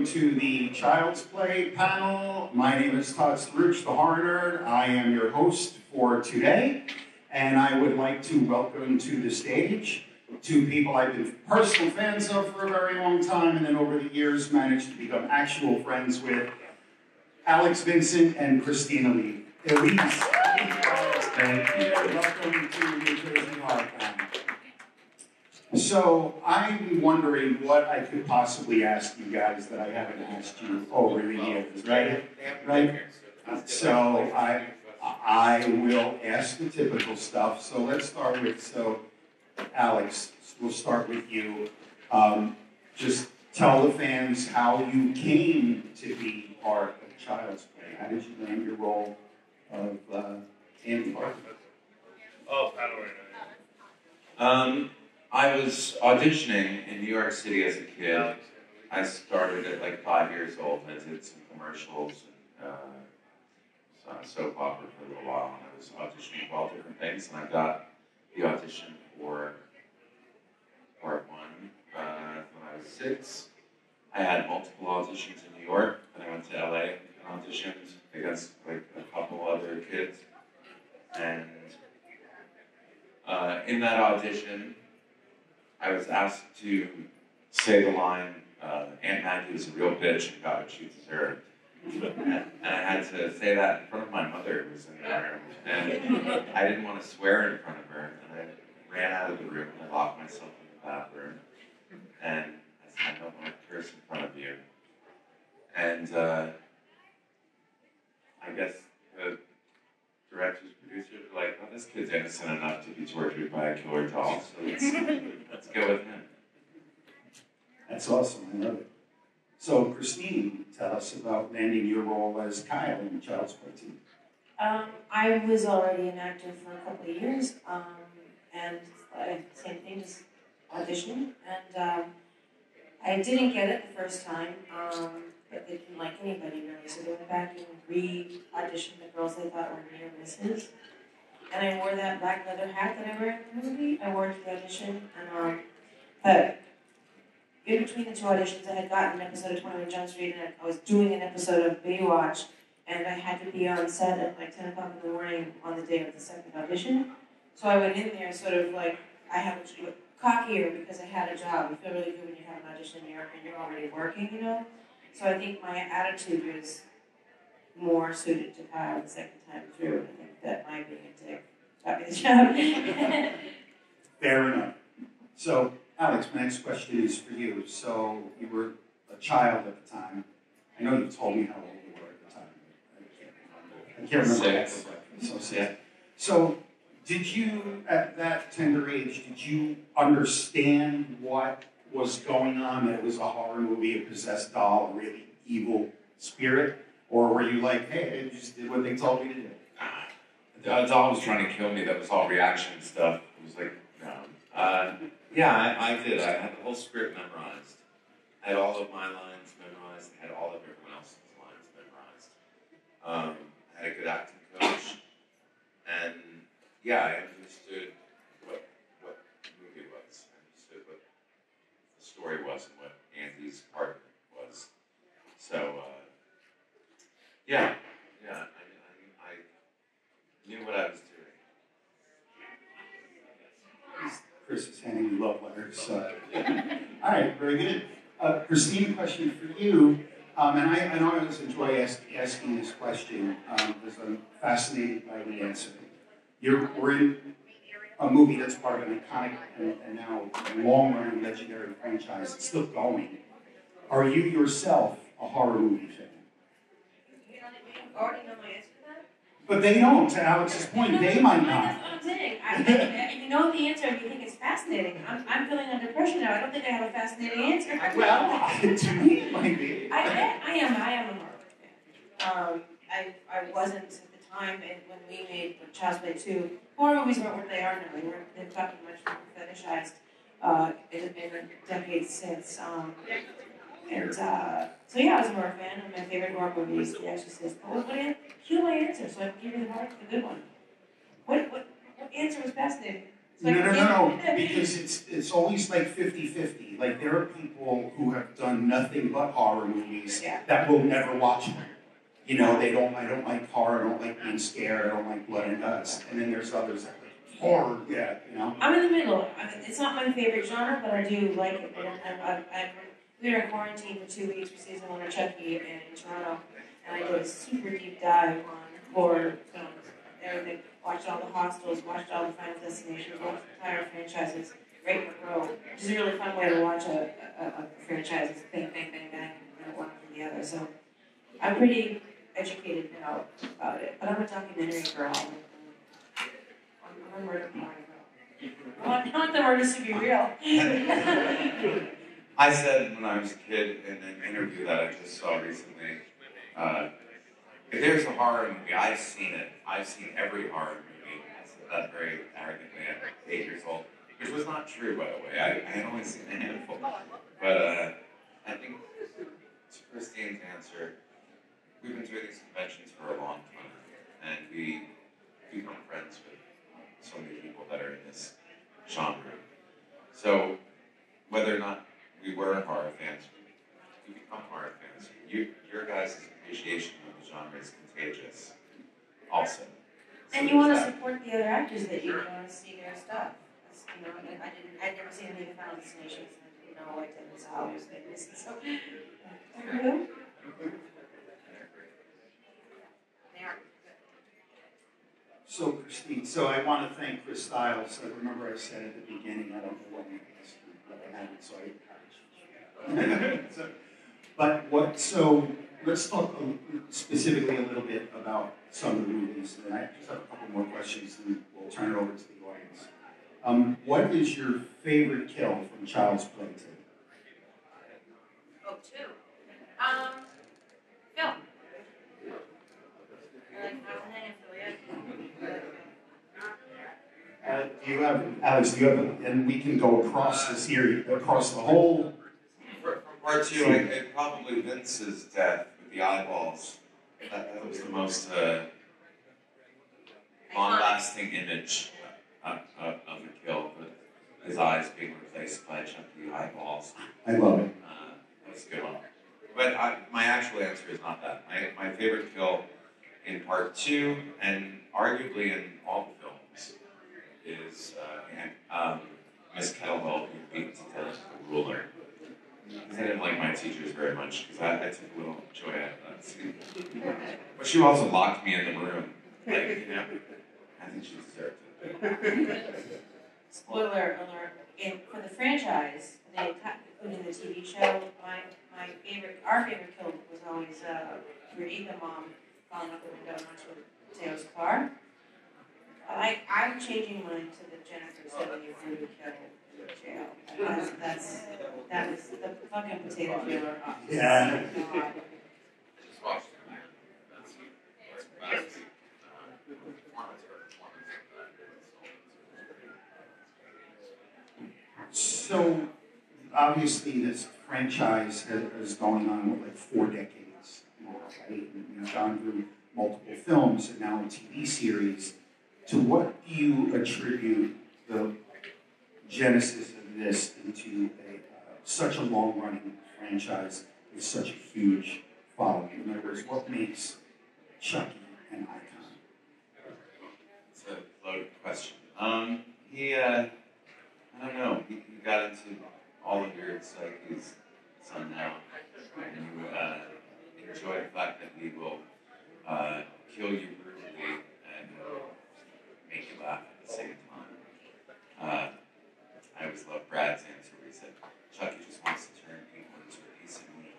welcome to the Child's Play panel. My name is Todd Scrooge, the Horror Nerd. I am your host for today, and I would like to welcome to the stage two people I've been personal fans of for a very long time, and then over the years managed to become actual friends with Alex, Vincent, and Christina Lee. Elise. Thank you. Welcome to the Crazy Horror panel. So I'm wondering what I could possibly ask you guys that I haven't asked you over the years, right? Right? So I will ask the typical stuff. So let's start with, Alex, we'll start with you. Just tell the fans how you came to be part of Child's Play. How did you land your role of Andy Parker? Oh, panel right now. I was auditioning in New York City as a kid. I started at like 5 years old and I did some commercials and saw a soap opera for a little while. And I was auditioning for all different things, and I got the audition for part one when I was 6. I had multiple auditions in New York, and I went to LA and auditioned against like a couple other kids. And in that audition, I was asked to say the line, Aunt Maggie was a real bitch and got what she deserved. And I had to say that in front of my mother, who was in the room. And I didn't want to swear in front of her. And I ran out of the room and I locked myself in the bathroom. And I said, I don't want to curse in front of you. And I guess the directors, producers were like, well, this kid's innocent enough to be tortured by a killer doll, so let's go with him. That's awesome, I love it. So, Christine, tell us about landing your role as Kyle in Child's Play 2. I was already an actor for a couple of years, and same thing, just auditioning, and I didn't get it the first time, but they didn't like anybody really, so they went back and re-auditioned the girls they thought were near misses. And I wore that black leather hat that I wear in the movie. I wore it to the audition, and but in between the two auditions, I had gotten an episode of 21 Jump Street, and I was doing an episode of Baywatch, and I had to be on set at like 10 o'clock in the morning on the day of the second audition. So I went in there sort of like, I have a cockier because I had a job. You feel really good when you have an audition and you're already working, you know? So I think my attitude was more suited to Kyle the second time through, and I think that my being a dick got me the job. Fair enough. So, Alex, my next question is for you. So, you were a child at the time. I know you told me how old you were at the time. I can't remember. 6. So, 6. So, did you, at that tender age, did you understand what was going on, that it was a horror movie, a possessed doll, a really evil spirit? Or were you like, hey, I just did what they told me to do? The doll was trying to kill me. That was all reaction stuff. It was like, no. Yeah, I did. I had the whole script memorized. I had all of my lines memorized. I had all of everyone else's lines memorized. I had a good acting coach. And yeah, I understood what the movie was. I understood what the story was and what Andy's part was. So, yeah, I knew what I was doing. Chris is handing me love letters. So. All right, very good. Christine, question for you. And I know I always enjoy asking this question because I'm fascinated by the answer. We're in a movie that's part of an iconic and now long-running legendary franchise. It's still going. Are you yourself a horror movie fan? You already know my answer to that? But they don't, to Alex's point. They might not. That's what I'm saying. You know the answer and you think it's fascinating. I'm feeling under pressure now. I don't think I have a fascinating answer. Well, to me it might be. I am a horror fan. I wasn't at the time when we made Child's Play 2. Horror movies weren't what they are now. They've gotten much more fetishized in the decades since. So yeah, I was a horror fan. My favorite horror movie is The Exorcist. Cue my answer so I can give you the good one. What answer was fascinating? No, because it's always like 50-50. Like there are people who have done nothing but horror movies that will never watch them. You know, I don't like horror, I don't like being scared, I don't like blood and guts. And then there's others that like horror, you know. I'm in the middle. It's not my favorite genre, but I do like it. We were in quarantine for 2 weeks for season 1 of Chucky in Toronto, and I did a super deep dive on horror films. Everything. Watched all the Hostels, watched all the Final Destinations, watched the entire franchises right in a row. Which is a really fun way to watch a franchise. It's bang, bang, bang, bang, and one after the other. So I'm pretty educated now about it. But I'm a documentary girl. I'm a murder porn girl. I want the murders to be real. I said when I was a kid in an interview that I just saw recently, if there's a horror movie, I've seen it. I've seen every horror movie. I said that very arrogantly at 8 years old, which was not true, by the way. I had only seen a handful. But I think to Christine's answer, we've been doing these conventions for a long time, and we become friends with so many people that are in this genre. So whether or not we were horror fans, we become horror fans. Your guys' appreciation of the genre is contagious, also. So and you want to support the other actors that you want to see their stuff. You know, I'd never seen any of the Final Destinations, and you know, like Dennis Howell's things. So, who? They are. So Christine, I want to thank Chris Stiles. I remember I said at the beginning, I don't know what you asked me, but I haven't, so let's talk specifically a little bit about some of the movies. And I just have a couple more questions, and we'll turn it over to the audience. What is your favorite kill from Child's Play 2? Oh, 2. Film. I like Fountainhead and Do you have, Alex, and we can go across the series, across the whole. For part 2, probably Vince's death with the eyeballs. That was the most long-lasting image of the kill, with his eyes being replaced by chunky eyeballs. I love it. That's a good one. But my actual answer is not that. My favorite kill in part 2, and arguably in all the films, is Miss Kettlewell being beaten to death with a ruler. Because I didn't like my teachers very much, because I took a little joy out of that scene. But she also locked me in the room. Like, you know, I think she deserved it. Spoiler alert, for the franchise, including the TV show, our favorite kill was always Eureka Mom falling out the window onto Teo's car. I'm changing mine to the Jennifer W. Voodoo kill in jail. That was the fucking potato peeler. Yeah. God. So, obviously, this franchise is going on like 4 decades now, right? And gone through multiple films and now a TV series. To what do you attribute the genesis of this into such a long-running franchise with such a huge following? In other words, what makes Chucky an icon? It's a loaded question. I don't know. He got into all of your psyches somehow, and you enjoy the fact that he will kill you brutally and make you laugh at the same time. I always loved Brad's answer where he said, Chucky just wants to turn people into a piece of meat.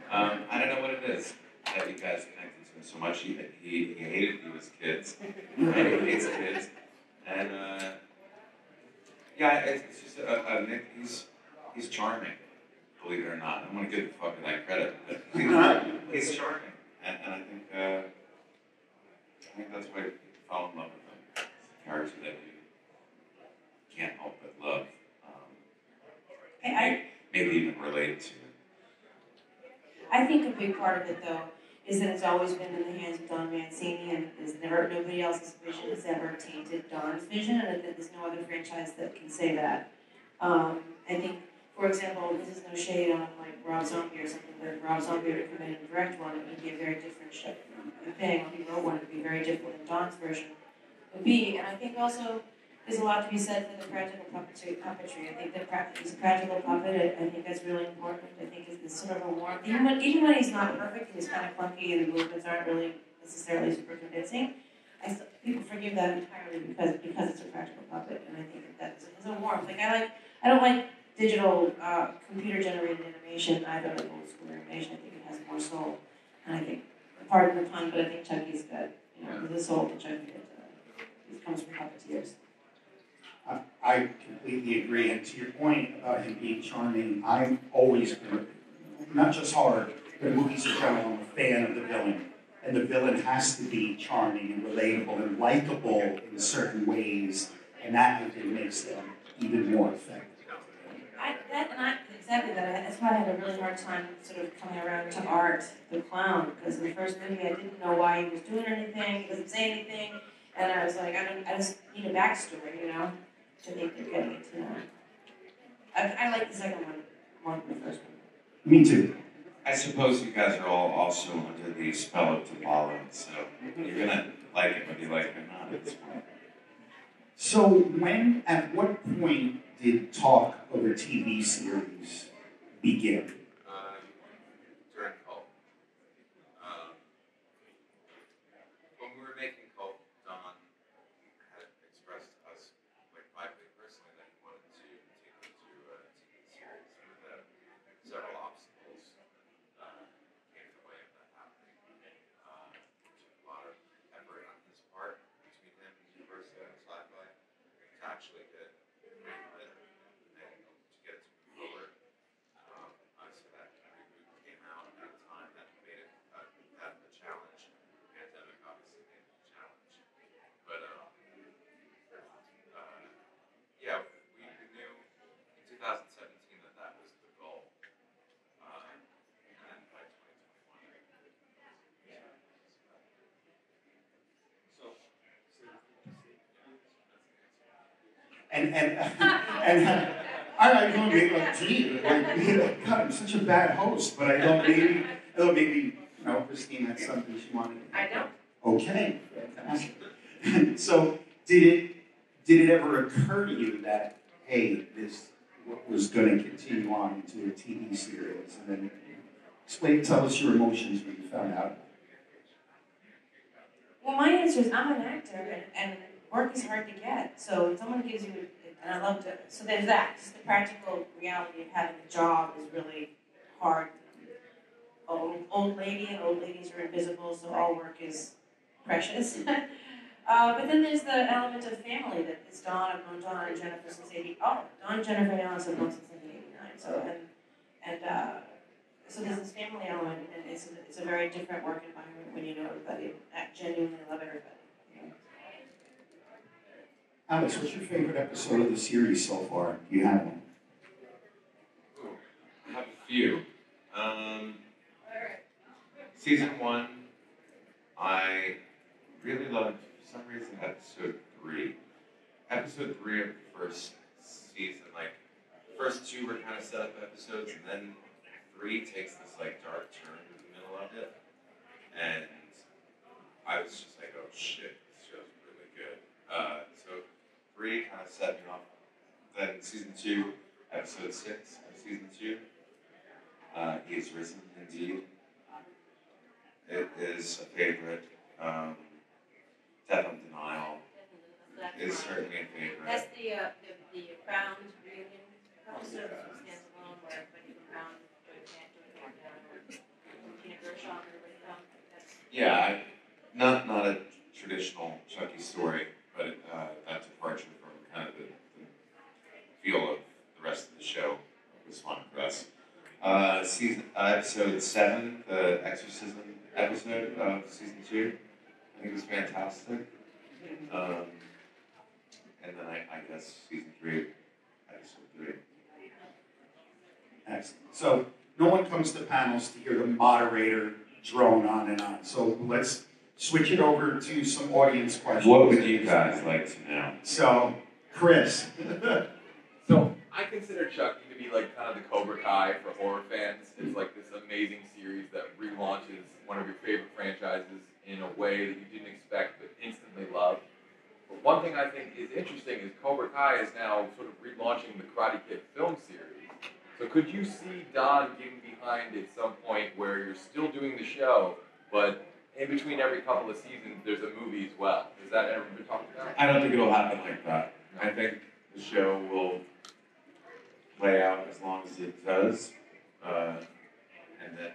I don't know what it is that you guys connected to him so much. He hated you as kids. Right? He hates kids. And yeah, it's just Nick, he's charming, believe it or not. I don't want to give the fucker that credit, but he's charming. And I think that's why people fall in love with him. It's a character that you can't help but love. Maybe even relate to. I think a big part of it, though, is that it's always been in the hands of Don Mancini, and is nobody else's vision has ever tainted Don's vision, and there's no other franchise that can say that. I think, for example, this is no shade on like Rob Zombie or something, but if Rob Zombie were to come in and direct one, it would be a very different show. Thing, when he wrote one, it would be very different than Don's version would be. And I think also there's a lot to be said for the practical puppetry. I think that he's a practical puppet. I think that's really important. I think it's sort of a warmth. Even when he's not perfect, he's kind of clunky and the movements aren't really necessarily super convincing. People forgive that entirely because it's a practical puppet, and I think that there's a warmth. I don't like digital computer-generated animation. I don't like old school animation. I think it has more soul, and I think, pardon the pun, but I think Chucky's got the soul to Chucky that comes from puppeteers. I completely agree, and to your point about him being charming, I've always been, not just horror, but movies in general, I'm a fan of the villain. And the villain has to be charming and relatable and likable in certain ways, and that I think makes them even more effective. Exactly that. That's why I had a really hard time sort of coming around to Art the Clown, because in the first movie I didn't know why he was doing anything, he doesn't say anything, and I was like, I just need a backstory, to think they're getting into that. I like the second one more than the first one. Me too. I suppose you guys are all also under the spell of T'Pollo, so you're gonna like it whether you like it or not at this point. So at what point did talk of a TV series begin? During Cult. When we were making Cult, Don had expressed to us, like privately, personally, that he wanted to take it to a TV series with several obstacles came in the way of that happening. It took a lot of effort on his part between him and Universal and Sci-Fi to actually get greenlit and to get it to move forward. Obviously, that reboot came out at a time that made it a challenge. The pandemic obviously made it a challenge. But yeah, we knew in 2017 that was the goal. And by 2021. And I don't maybe like, gee, like, God, I'm such a bad host, but I thought maybe, Christine had something she wanted to. I know. Okay, fantastic. So, did it ever occur to you that, hey, this was going to continue on into a TV series, and then tell us your emotions when you found out? Well, my answer is I'm an actor, and work is hard to get. So if someone gives you, and I love to, so there's that. Just the practical reality of having a job is really hard. Old lady and old ladies are invisible, so all work is precious. But then there's the element of family that it's Dawn. I've known Dawn and Jennifer since Dawn, Jennifer, and Alice have known since 1989. So there's this family element, and it's a very different work environment when you know everybody. I genuinely love everybody. Alex, what's your favorite episode of the series so far? Do you have one? I have a few. Season 1, I really loved, for some reason, episode 3. Episode 3 of the first season, the first 2 were kind of setup episodes, and then 3 takes this dark turn in the middle of it, and I was just like, oh shit, this show's really good. So 3 kind of set me off. Then season 2, episode 6 of season 2, He Is Risen Indeed. It is a favorite. Death on Denial is certainly a favorite. That's the Crowned reunion episode that stands alone where everybody from Crown can't Tina Gershaw and everybody come. Yeah, not a traditional Chucky story, but that departure from kind of the feel of the rest of the show was fun for us. Episode 7, the Exorcism episode of season 2, I think was fantastic. And then I guess season 3, episode 3. Excellent. So no one comes to panels to hear the moderator drone on and on. So let's switch it over to some audience questions. What would you guys like to know? So, Chris. So I consider Chucky to be like kind of the Cobra Kai for horror fans. It's like this amazing series that relaunches one of your favorite franchises in a way that you didn't expect but instantly love. But one thing I think is interesting is Cobra Kai is now sort of relaunching the Karate Kid film series. So could you see Don getting behind at some point where you're still doing the show, but in between every couple of seasons there's a movie as well? Has that ever been talked about? I don't think it'll happen like that. I think the show will play out as long as it does, and then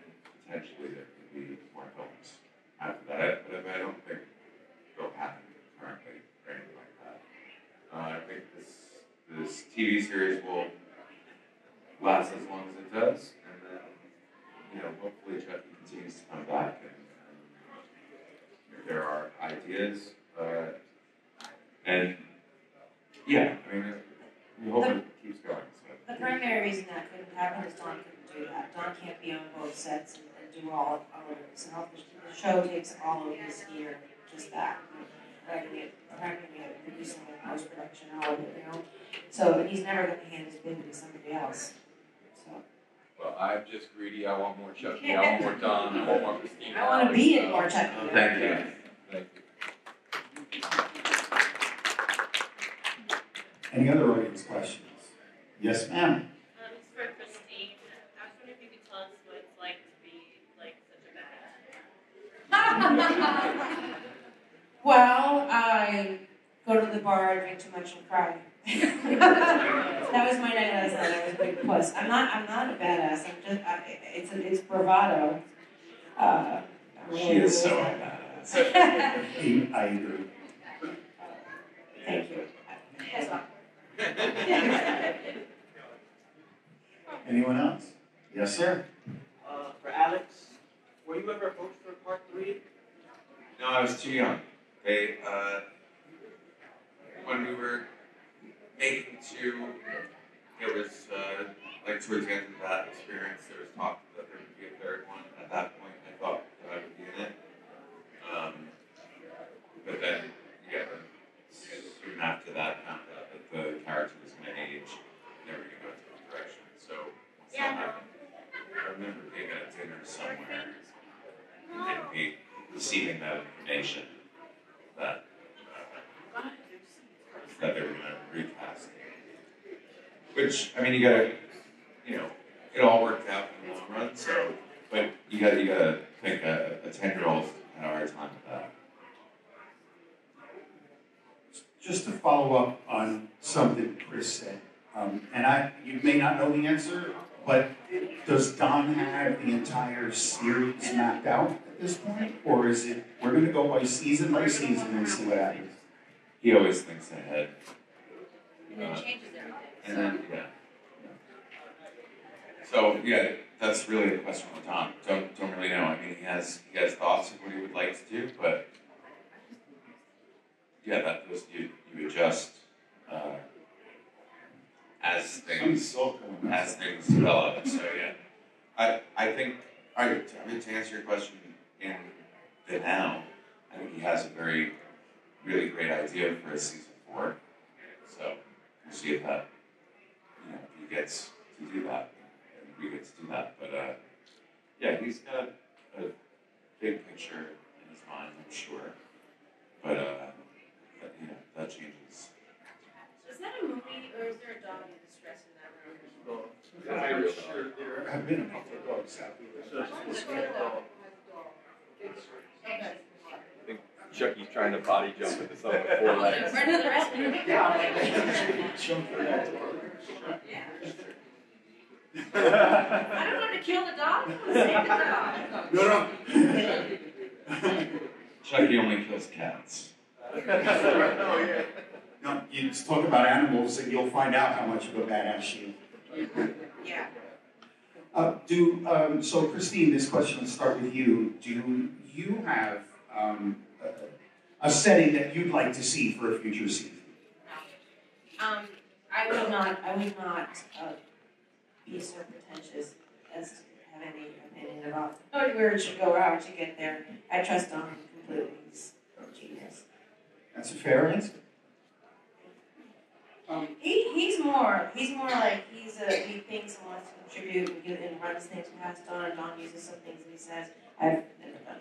potentially there could be more films after that. But I don't think it'll happen currently or anything like that. I think this TV series will last as long as it does, and then hopefully Chucky continues to come back, and if there are ideas, and yeah, I mean, we hope it keeps going. The primary reason that couldn't happen is Don couldn't do that. Don can't be on both sets and do all of it himself. The show takes all of his year, just that. Writing it, producing it, post-production, all of it, So he's never going to hand his baby to somebody else. So. Well, I'm just greedy. I want more Chucky. I want more Don. I want more Christina. I want to be in more Chucky. Oh, thank you. Thank you. Any other audience questions? Yes, ma'am. It's for Christine. I was wondering if you could tell us what it's like to be like such a badass. Well, I go to the bar, I drink too much and cry. That was my night last night. I was a big puss. I'm not a badass. It's bravado. She is so badass. I agree. Thank you. Anyone else? Yes, sir. For Alex, were you ever approached for part 3? No, I was too young. They, when we were making 2, it was, like towards the end of that experience, there was talk that there would be a third one. At that point, I thought that I would be in it. But then, soon after that, found out that the character was going to age, and they were going to go a different direction. So, once that happened, I remember being at a dinner somewhere and me receiving that information that they were going to recast. Which, I mean, you gotta, it all worked out in the long run, so, but you gotta think a 10-year-old had a hard time with that. Just to follow up on something Chris said, and you may not know the answer, but does Don have the entire series mapped out at this point? Or is it, we're going to go by season and see what happens? He always thinks ahead. And then changes everything. And then, yeah. So, yeah, that's really a question for Don. Don't really know. I mean, he has thoughts of what he would like to do, but yeah, that was you adjust as things develop. So yeah, I think to answer your question in the now, I think he has a really great idea for a season 4. So we'll see if that he gets to do that and we get to do that. But yeah, he's got a big picture in his mind, I'm sure. But that changes. Is that a movie or is there a dog in distress in that room? I'm sure there have been a couple of dogs out there. Okay. I think Chucky's trying to body jump into some of the 4 legs. Right to the rescue. I don't want to kill the dog. I want to save the dog. No. Chucky only kills cats. No, you just talk about animals and you'll find out how much of a badass she is. Yeah. So Christine, this question will start with you. Do you have a setting that you'd like to see for a future season? I would not be so pretentious as to have any opinion about where it should go or how it should get there. I trust Don completely. He's a genius. That's a fair answer. He's more like he thinks and wants to contribute and runs things past Don, and Don uses some things that he says. I've never done that.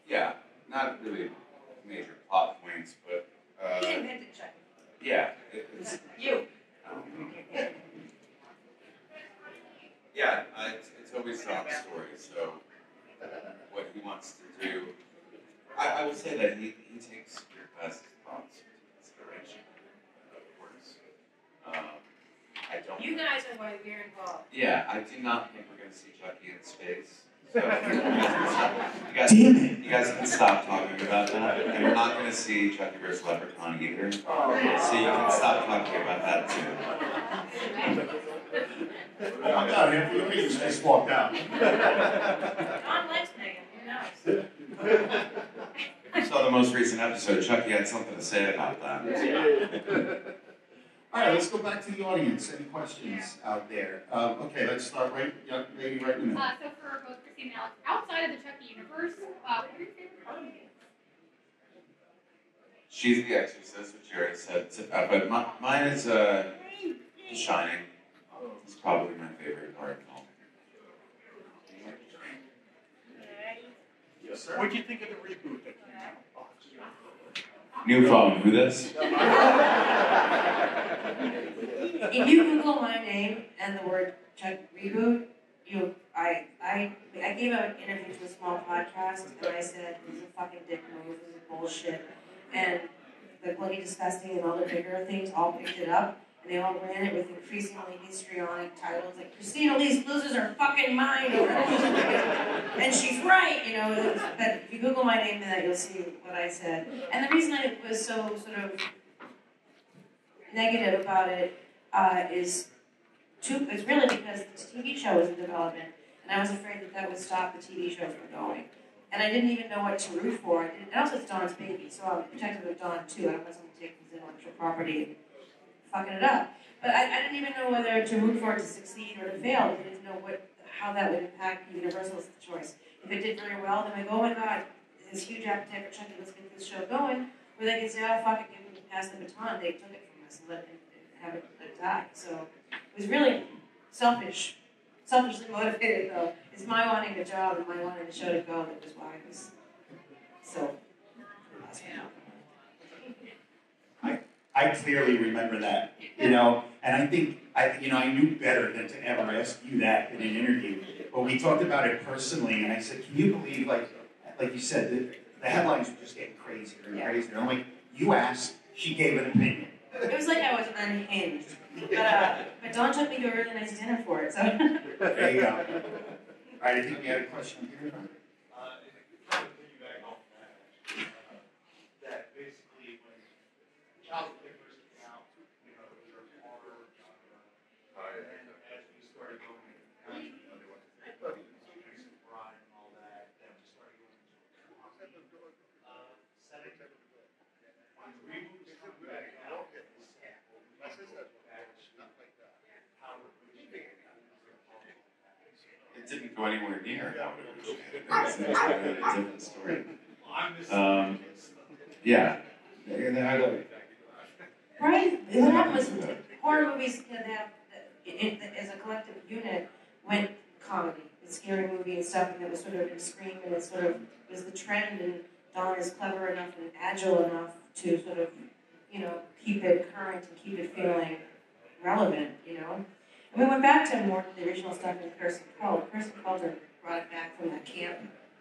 Yeah, not really major plot points, but He invented Chuck. yeah, it's You. yeah, it's always Don's story. So what he wants to do, I would say that he takes your best thoughts into consideration, of course. I don't. You guys are why we're involved. Yeah, I do not think we're going to see Chucky in space. So you guys can stop talking about that. And we're not going to see Chucky vs. Leprechaun either. So you can stop talking about that too. Oh my God, half the audience just walked out. Don likes Megan. Who knows? I saw the most recent episode. Chucky had something to say about that. All right, let's go back to the audience. Any questions out there? Okay, let's start maybe right in the middle. So for both Christine and Alex, outside of the Chucky universe, what are your favorite horror movies? She's The Exorcist, which Jerry said, but mine is The Shining. It's probably my favorite horror film. Yes, sir. What do you think of the reboot that came out? New phone, who this? If you Google my name and the word Chuck reboot, I gave out an interview to a small podcast and I said this is a fucking dick move, this is bullshit. And the Bloody Disgusting and all the bigger things all picked it up and they all ran it with increasingly histrionic titles like Christine Elise loses her fucking mind over and she's right, you know. But if you Google my name and that you'll see what I said. And the reason I was so sort of negative about it is really because the TV show was in development, and I was afraid that would stop the TV show from going. And I didn't even know what to root for. And also, it's Don's baby, so I'm protective of Don too. I don't want someone to take his intellectual property and fucking it up. But I didn't even know whether to root for it to succeed or to fail. I didn't know how that would impact Universal's choice. If it did very well, then I go, oh my God, this huge appetite for Chucky, let's get this show going. Or they can say, oh fuck it, give them pass the baton. They took it from us and let it have it die. So it was really selfishly motivated though. It's my wanting the job and my wanting the show to go that was why it was so. I clearly remember that, you know, and I think I knew better than to ever ask you that in an interview. But we talked about it personally, and I said, "Can you believe, like you said, the headlines were just getting crazier and crazier." I'm like, "You asked, she gave an opinion." It was like I was unhinged, but Dawn took me to a really nice dinner for it. So there you go. All right, I think we had a question here. That basically when Child Play first came out, you know, it was a horror genre, and then as we started going out, Bride and all that, then we started going into setting. When reboots come back out, It didn't go anywhere near how it originated. It's a different story. Yeah. right, what happened was horror movies can have, as a collective unit, went comedy, and scary movie and stuff, and it was sort of in Scream, and it sort of was the trend, and Dawn is clever enough and agile enough to sort of, you know, keep it current and keep it feeling relevant, you know. And we went back to more of the original stuff in Curse and Cult. Curse and Cult brought it back from that camp,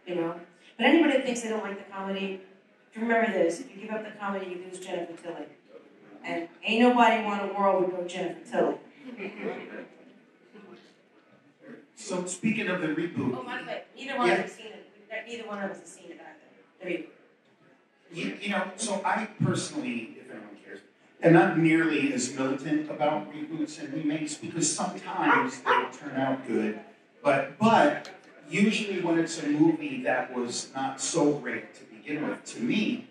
you know. But anybody that thinks they don't like the comedy, remember this: if you give up the comedy, you lose Jennifer Tilly. And ain't nobody want a world with no Jennifer Tilly. So speaking of the reboot, Oh, by the way, neither one of us has seen it. Neither one of us has seen it either. you know, so I personally, if anyone cares, am not nearly as militant about reboots and remakes because sometimes they turn out good, but usually when it's a movie that was not so great to begin with, to me,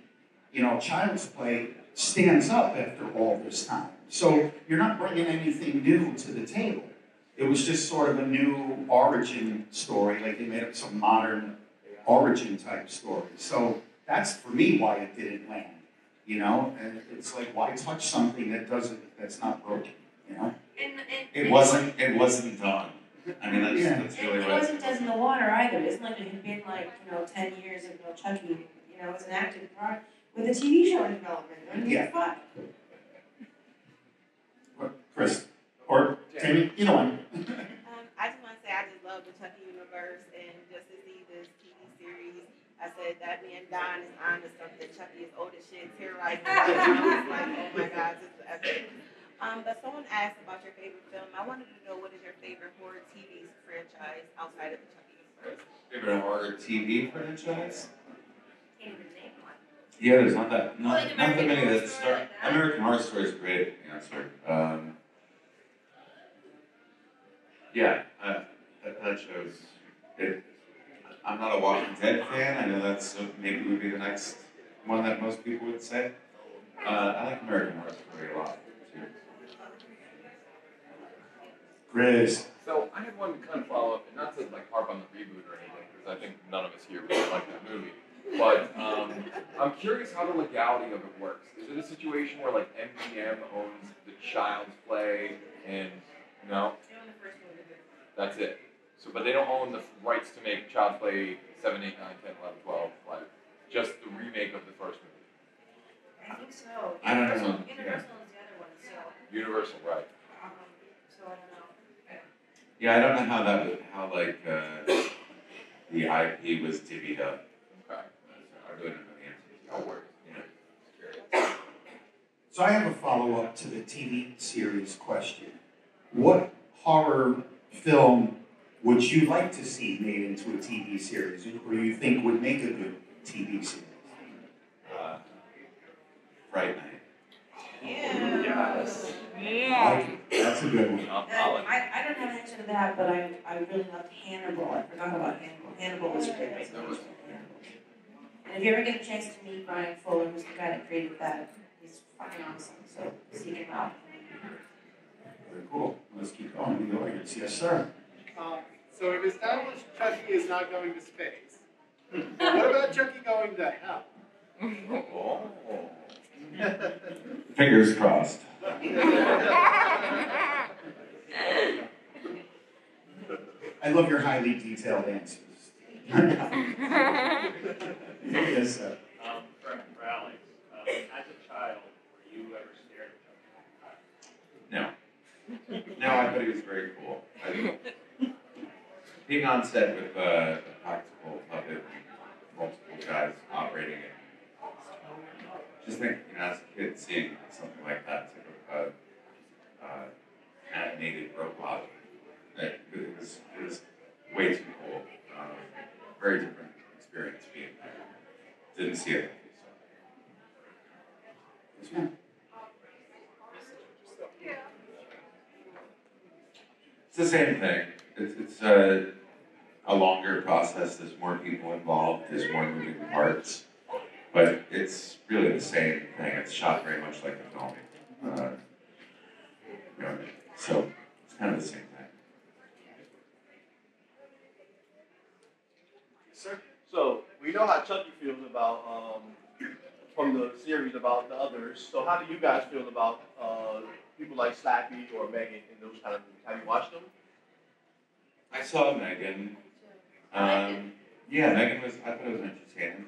you know, Child's Play stands up after all this time. So you're not bringing anything new to the table. It was just sort of a new origin story, like they made up some modern origin type story. So that's for me why it didn't land, you know. And it's like, why touch something that's not broken, you know? It wasn't done. I mean, that's And really it what wasn't dead in the water either. It's like it had been like, 10 years of Chucky, it was an active part with a TV show in development. I mean, Yeah. fuck. Chris, or Tammy, either one. I just want to say I just love the Chucky universe and just to see this TV series. I said that man Don is on to something. Chucky is old as shit, terrorizing. I was like, oh my God, this is epic. But someone asked about your favorite film. I wanted to know what is your favorite horror TV franchise outside of the Chucky universe? favorite horror TV franchise. Can't even name one. Yeah, there's not that American many Horror that Story start. like that? American Horror Story is a great answer. Yeah, that shows it. I'm not a Walking Dead fan. I know that's maybe would be the next one that most people would say. I like American Horror Story a lot too. Chris. So I had one kind of follow up, and not to like harp on the reboot or anything, because I think none of us here really like that movie. But I'm curious how the legality of it works. Is it a situation where like MGM owns the Child's Play and no? That's it. So, but they don't own the rights to make Child's Play 7, 8, 9, 10, 11, 12, like just the remake of the first movie. I think so. I don't know. Universal is the other one, so. Universal, right? So I don't know. Yeah, I don't know how the IP was divvied up. Okay. I really don't know the answer. No worries. Yeah. So I have a follow-up to the TV series question. What horror film would you like to see made into a TV series, or you think would make a good TV series? Fright Night. Yeah. Yes. That's a good one. I don't have an answer to that, but I really loved Hannibal. I forgot about Hannibal. Hannibal was great. And if you ever get a chance to meet Brian Fuller, who's the guy that created that, he's fucking awesome. So seek him out. Very cool. Let's keep going in the audience. Yes, sir. So we've established Chucky is not going to space. What about Chucky going to hell? Oh. Fingers crossed. I love your highly detailed answers. Yes, sir. For Alex, as a child, were you ever scared of Chucky? No, I thought he was very cool. Being on set with a practical puppet and multiple guys operating it. Just think, as a kid, seeing something like that, type of animated robot, it was way too cool. Very different experience being there. Didn't see it. Yes, ma'am. It's the same thing. It's a longer process. There's more people involved. There's more moving parts. But it's really the same thing. It's shot very much like a film. So it's kind of the same thing. Sir? So we know how Chucky feels about from the series about the others. So how do you guys feel about people like Slappy or Megan in those kind of movies? Have you watched them? I saw Megan. Yeah, Megan was. I thought it was entertaining.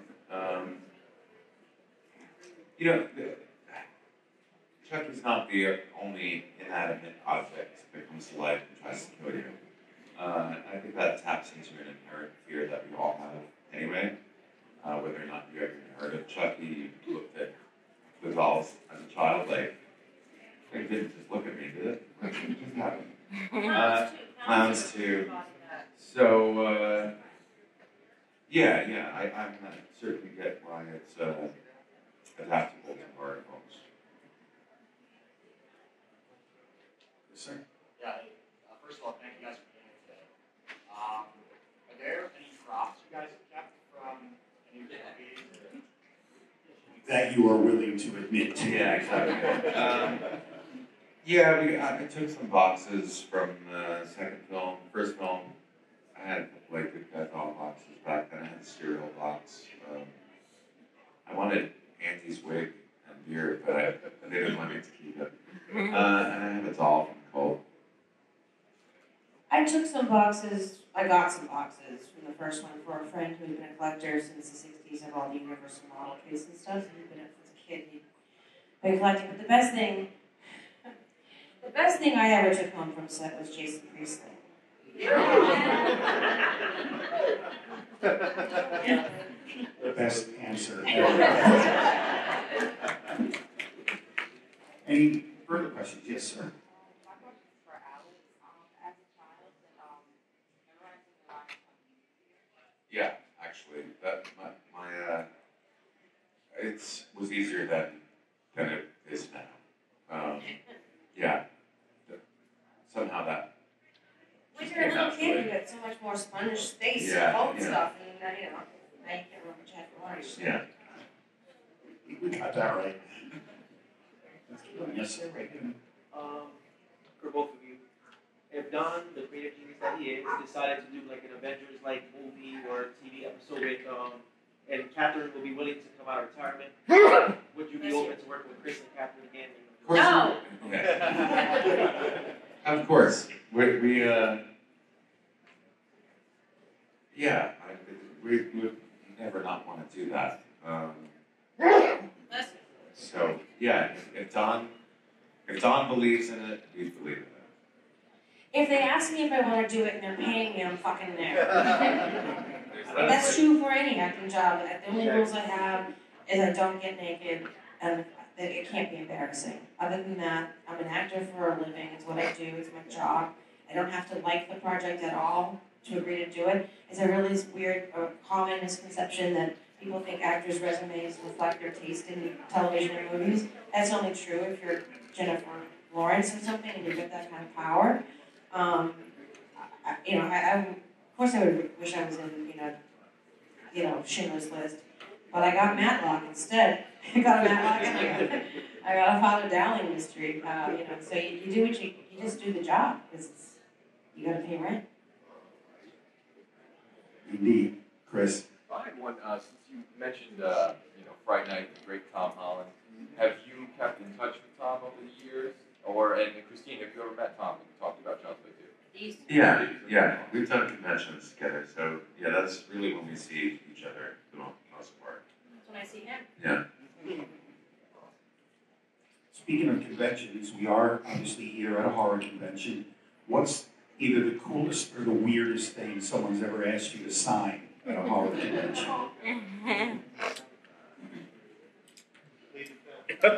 Chucky's not the only inanimate object that comes to life and tries to kill you. I think that taps into an inherent fear that we all have anyway. Whether or not you ever heard of Chucky, you looked at the dolls as a child, like, they didn't just look at me, did it? What just happened? Clowns too. So, I certainly get why it's adaptable to horror films. Yes, sir. Yeah. First of all, thank you guys for being here today. Are there any props you guys have kept from any of your movies? That you are willing to admit to. Yeah, exactly. I took some boxes from the second film. First film, I had like good guys all boxes back then. I had the wanted Auntie's wig and beard, but they didn't want me to keep it. And I have a doll from Colt. I took some boxes, I got some boxes from the first one for a friend who had been a collector since the 60s of all the Universal model kits and stuff. So he'd been, as a kid, he'd been collecting. But the best thing I ever took home from set was Jason Priestley. Best answer ever. Any further questions? Yes, sir. Yeah, actually, that it was easier than it is now. Yeah, somehow that. When you're a little kid, you get so much more sponge space and cold stuff, and now you can't remember what you had for lunch. Yeah. We got that right. Yes, sir. Right. For both of you, if Don, the creative genius that he is, decided to do like an Avengers-like movie or TV episode with, and Catherine will be willing to come out of retirement, would you be open to working with Chris and Catherine again? No. Yeah. Of course. We would never not want to do that. So yeah, if Don believes in it, we believe in it. If they ask me if I want to do it and they're paying me, I'm fucking there. That's true for any acting job. The only rules I have is I don't get naked and that it can't be embarrassing. Other than that, I'm an actor for a living. It's what I do. It's my job. I don't have to like the project at all to agree to do it. It's a really weird or common misconception that people think actors' resumes reflect their taste in television and movies. That's only true if you're Jennifer Lawrence or something and you get that kind of power. Of course I would wish I was in, Schindler's List, but I got Matlock instead. I got a Matlock. I got a Father Dowling mystery. So you do what you just do the job because you got to pay rent. Indeed, Chris. I had one. Since you mentioned, Friday Night, the great Tom Holland. Have you kept in touch with Tom over the years? And Christine, have you ever met Tom and talked about Childhood too? Yeah. We've done conventions together, so yeah, that's really when we see each other for the most part. That's when I see him. Yeah. Speaking of conventions, we are obviously here at a horror convention. What's either the coolest or the weirdest thing someone's ever asked you to sign at a horror convention? Thank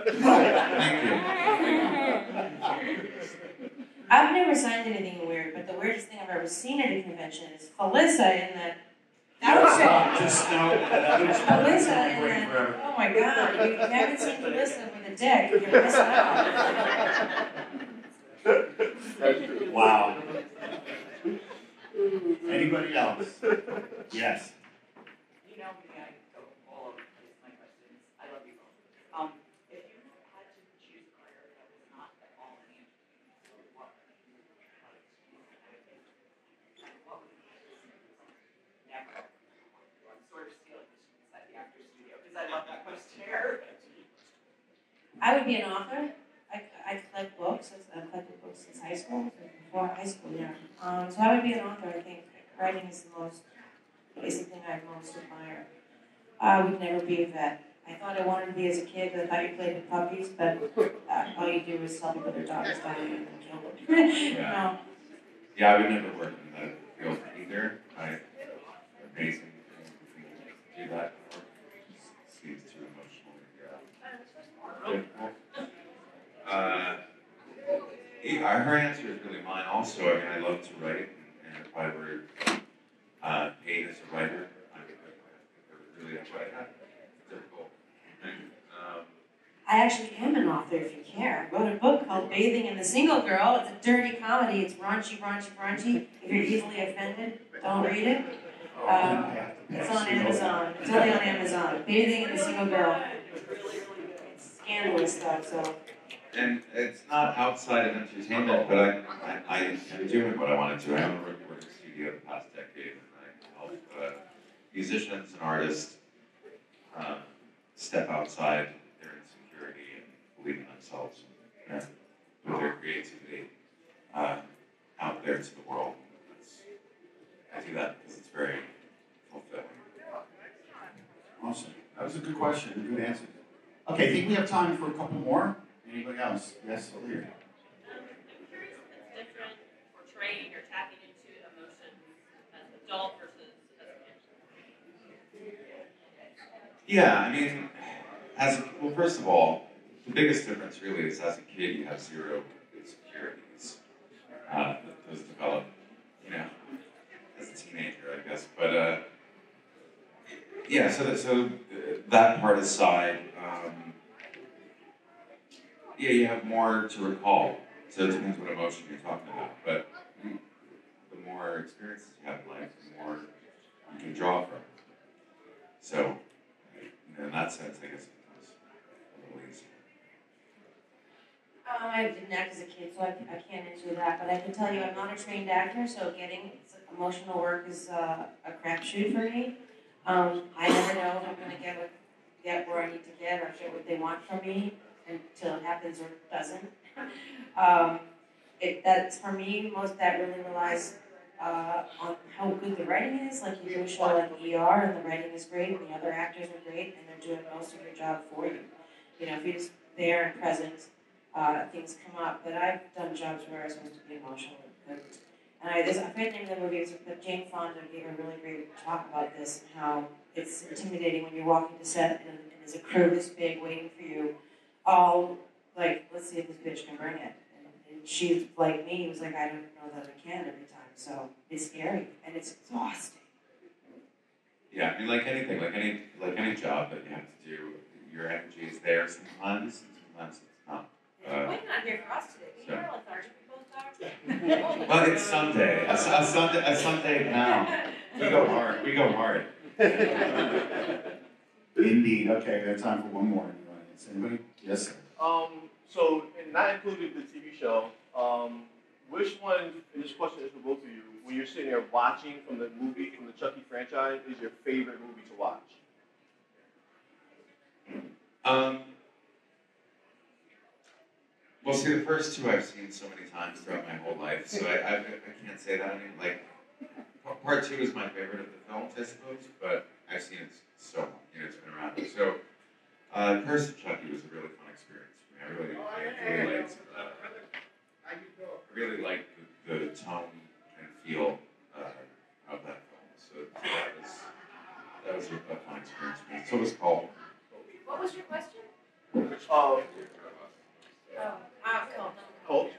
you. I've never signed anything weird, but the weirdest thing I've ever seen at a convention is Felissa in that outfit. Just know that Felissa in that. Oh my God! You haven't seen Felissa with a dick. You're missing out. Wow. Anybody else? Yes. You know me, I go all over the place. My questions. I love you both. If you had to choose a career that was not at all any entertainment, what would you what would you never? I'm sort of stealing this from inside the actor's studio because I love that questionnaire. I would be an author. I collect books. I've collected books since high school, before high school, so I would be an author. I think writing is the most basic thing I most admire. I would never be a vet. I thought I wanted to be as a kid because I thought you played with puppies, but all you do is tell people their dogs die and then kill them. Yeah, I would never work in that field either. Amazing to do that. It seems too emotional. Her answer is really mine also. I mean, I love to write, and if I were paid as a writer, I would really enjoy that. It's difficult. I actually am an author, if you care. I wrote a book called Bathing in the Single Girl. It's a dirty comedy. It's raunchy. If you're easily offended, don't read it. It's on Amazon. It's only on Amazon. Bathing in the Single Girl. It's scandalous stuff, so. And it's not outside of entertainment, but I am doing what I want to do. I own a recording studio the past decade, and I help musicians and artists step outside their insecurity and believe in themselves and with their creativity out there to the world. I do that because it's very fulfilling. Awesome. That was a good question, good answer. Okay, I think we have time for a couple more. Anybody else? Yes, Elise. I'm curious if it's different portraying or tapping into emotions as an adult versus as a kid. Yeah, I mean, well, first of all, the biggest difference really is as a kid you have zero insecurities. Those develop, as a teenager, I guess. But yeah, so that part aside, yeah, you have more to recall. So it depends what emotion you're talking about. But the more experiences you have in life, the more you can draw from. So, in that sense, I guess it becomes a little easier. I didn't act as a kid, so I can't answer that. But I can tell you, I'm not a trained actor, so getting emotional work is a crapshoot for me. I never know if I'm going to get where I need to get or get what they want from me until it happens or doesn't. That's for me, that really relies on how good the writing is. Like you do a show like ER and the writing is great and the other actors are great and they're doing most of your job for you. If you're just there and present, things come up. But I've done jobs where I was supposed to be emotional. And I forget the name of the movie, but Jane Fonda gave a really great talk about this and how it's intimidating when you're walking to set and there's a crew this big waiting for you. All like, let's see if this bitch can bring it. And she, like me, was like, I don't know that I can every time. So it's scary and it's exhausting. Yeah, I mean, like anything, like any job that you have to do, your energy is there sometimes, and sometimes it's not. Well, you're not here for us today. You're a lethargic. Well, it's Sunday. A Sunday now. We go hard. Indeed. Okay, we have time for one more in the audience. Anybody? Yes, sir. So, and not including the TV show, which one, and this question is for both of you, when you're sitting there watching from the Chucky franchise, is your favorite movie to watch? Well, see, the first two I've seen so many times throughout my whole life, so I can't say that. I mean, like, part two is my favorite of the films, I suppose, but I've seen it so much, it's been around. So, Curse of Chucky was a really fun experience for me. I really liked the tone and feel of that film. So that was a fun experience for me. So it was called. What was your question? Colt.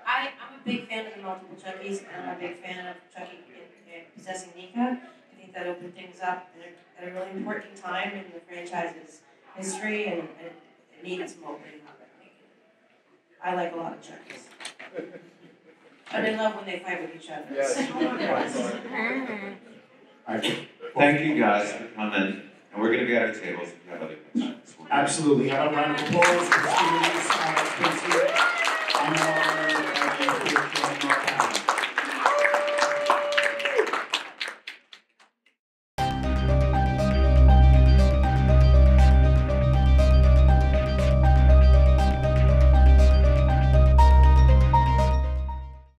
I'm a big fan of the multiple Chuckies, and I'm a big fan of Chucky possessing Nika. I think that opened things up at a really important time in the franchise's history, and it needed some opening up. I like a lot of Chuckies. But I love when they fight with each other. Yes. Thank you guys for coming, and we're going to be at our tables if you have other questions. Absolutely. Have a round of applause for the students.